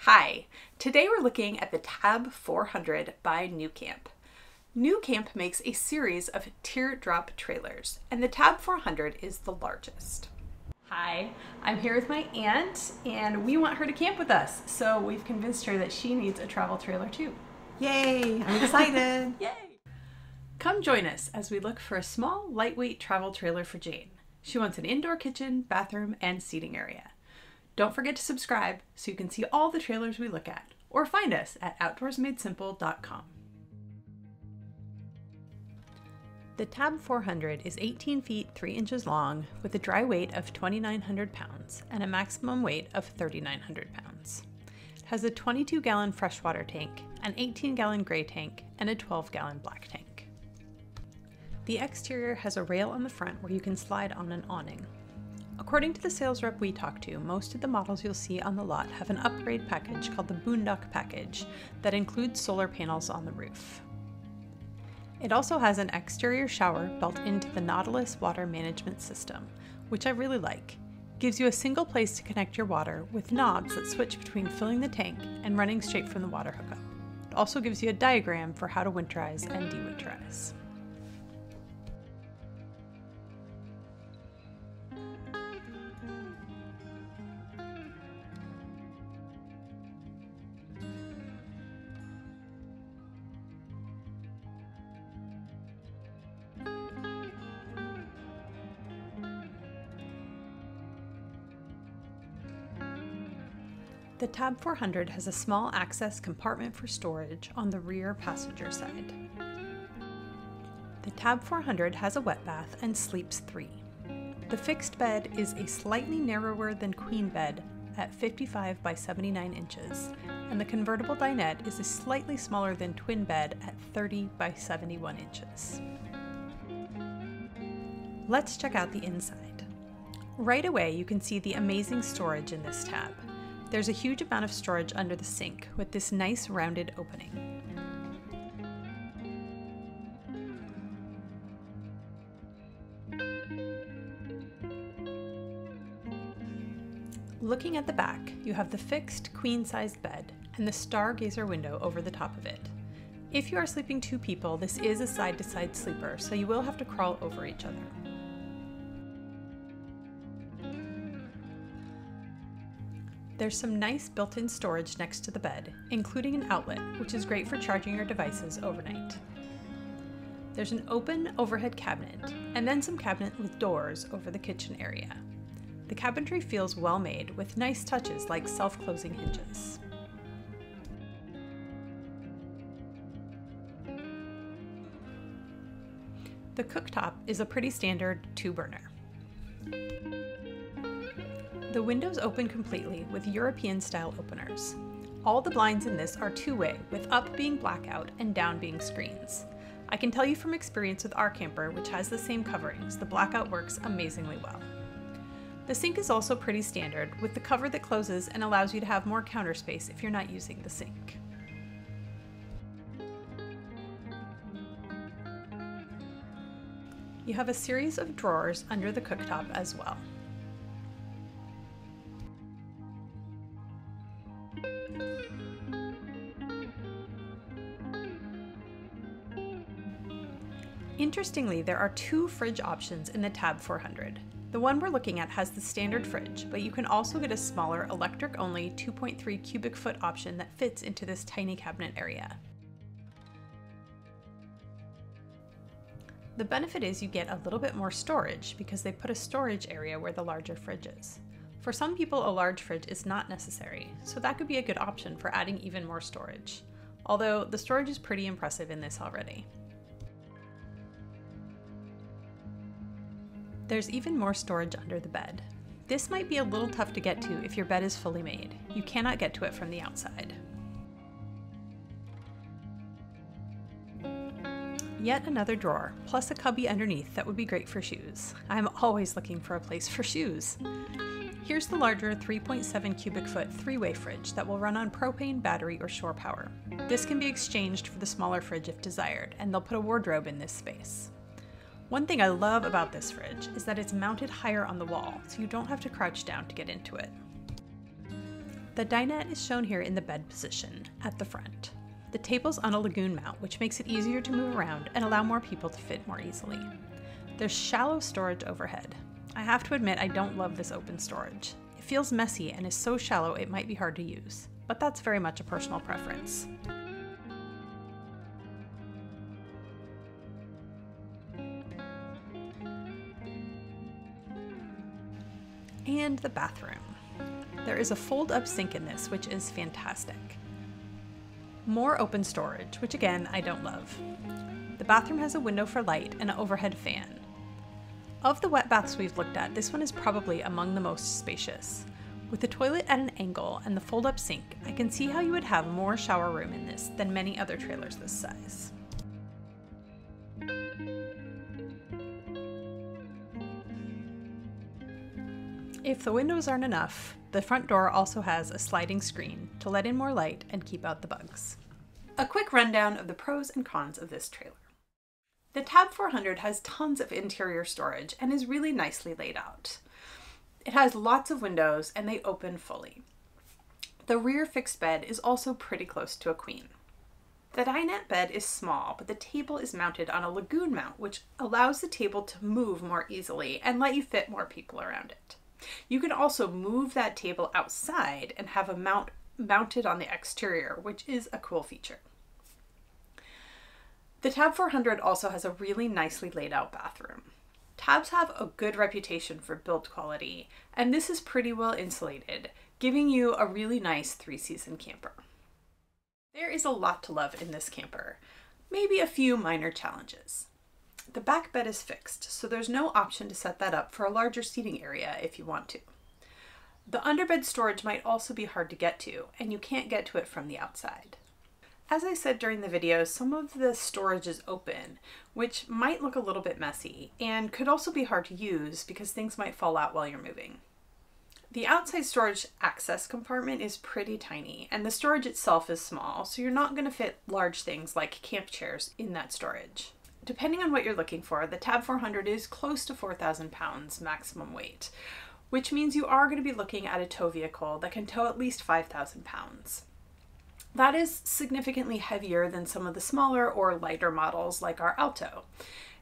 Hi, today we're looking at the Tab 400 by nuCamp. nuCamp makes a series of teardrop trailers, and the Tab 400 is the largest. Hi, I'm here with my aunt, and we want her to camp with us, so we've convinced her that she needs a travel trailer too. Yay, I'm excited. Yay! Come join us as we look for a small, lightweight travel trailer for Jane. She wants an indoor kitchen, bathroom, and seating area. Don't forget to subscribe so you can see all the trailers we look at, or find us at outdoorsmadesimple.com. The Tab 400 is 18 feet 3 inches long with a dry weight of 2,900 pounds and a maximum weight of 3,900 pounds. It has a 22-gallon freshwater tank, an 18-gallon gray tank, and a 12-gallon black tank. The exterior has a rail on the front where you can slide on an awning. According to the sales rep we talked to, most of the models you'll see on the lot have an upgrade package called the Boondock Package that includes solar panels on the roof. It also has an exterior shower built into the Nautilus water management system, which I really like. It gives you a single place to connect your water with knobs that switch between filling the tank and running straight from the water hookup. It also gives you a diagram for how to winterize and dewinterize. The Tab 400 has a small access compartment for storage on the rear passenger side. The Tab 400 has a wet bath and sleeps 3. The fixed bed is a slightly narrower than queen bed at 55 by 79 inches, and the convertible dinette is a slightly smaller than twin bed at 30 by 71 inches. Let's check out the inside. Right away, you can see the amazing storage in this tab. There's a huge amount of storage under the sink with this nice rounded opening. Looking at the back, you have the fixed queen-sized bed and the stargazer window over the top of it. If you are sleeping 2 people, this is a side-to-side sleeper, so you will have to crawl over each other. There's some nice built-in storage next to the bed, including an outlet, which is great for charging your devices overnight. There's an open overhead cabinet, and then some cabinet with doors over the kitchen area. The cabinetry feels well made, with nice touches like self-closing hinges. The cooktop is a pretty standard 2-burner. The windows open completely with European-style openers. All the blinds in this are 2-way, with up being blackout and down being screens. I can tell you from experience with our camper, which has the same coverings, the blackout works amazingly well. The sink is also pretty standard, with the cover that closes and allows you to have more counter space if you're not using the sink. You have a series of drawers under the cooktop as well. Interestingly, there are 2 fridge options in the Tab 400. The one we're looking at has the standard fridge, but you can also get a smaller electric-only 2.3 cubic foot option that fits into this tiny cabinet area. The benefit is you get a little bit more storage because they put a storage area where the larger fridge is. For some people, a large fridge is not necessary, so that could be a good option for adding even more storage. Although the storage is pretty impressive in this already. There's even more storage under the bed. This might be a little tough to get to if your bed is fully made. You cannot get to it from the outside. Yet another drawer, plus a cubby underneath that would be great for shoes. I'm always looking for a place for shoes. Here's the larger 3.7 cubic foot 3-way fridge that will run on propane, battery, or shore power. This can be exchanged for the smaller fridge if desired, and they'll put a wardrobe in this space. One thing I love about this fridge is that it's mounted higher on the wall, so you don't have to crouch down to get into it. The dinette is shown here in the bed position at the front. The table's on a lagoon mount, which makes it easier to move around and allow more people to fit more easily. There's shallow storage overhead. I have to admit I don't love this open storage. It feels messy and is so shallow it might be hard to use, but that's very much a personal preference. And the bathroom. There is a fold-up sink in this, which is fantastic. More open storage, which again, I don't love. The bathroom has a window for light and an overhead fan. Of the wet baths we've looked at, this one is probably among the most spacious. With the toilet at an angle and the fold-up sink, I can see how you would have more shower room in this than many other trailers this size. If the windows aren't enough, the front door also has a sliding screen to let in more light and keep out the bugs. A quick rundown of the pros and cons of this trailer. The Tab 400 has tons of interior storage and is really nicely laid out. It has lots of windows and they open fully. The rear fixed bed is also pretty close to a queen. The dinette bed is small, but the table is mounted on a lagoon mount, which allows the table to move more easily and let you fit more people around it. You can also move that table outside and have a mount mounted on the exterior, which is a cool feature. The Tab 400 also has a really nicely laid out bathroom. Tabs have a good reputation for build quality, and this is pretty well insulated, giving you a really nice 3-season camper. There is a lot to love in this camper, maybe a few minor challenges. The back bed is fixed, so there's no option to set that up for a larger seating area if you want to. The underbed storage might also be hard to get to, and you can't get to it from the outside. As I said during the video, some of the storage is open, which might look a little bit messy, and could also be hard to use because things might fall out while you're moving. The outside storage access compartment is pretty tiny, and the storage itself is small, so you're not going to fit large things like camp chairs in that storage. Depending on what you're looking for, the Tab 400 is close to 4,000 pounds maximum weight, which means you are going to be looking at a tow vehicle that can tow at least 5,000 pounds. That is significantly heavier than some of the smaller or lighter models like our Alto.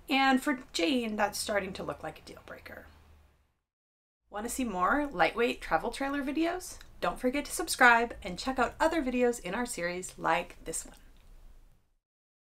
And for Jane, that's starting to look like a deal breaker. Want to see more lightweight travel trailer videos? Don't forget to subscribe and check out other videos in our series like this one.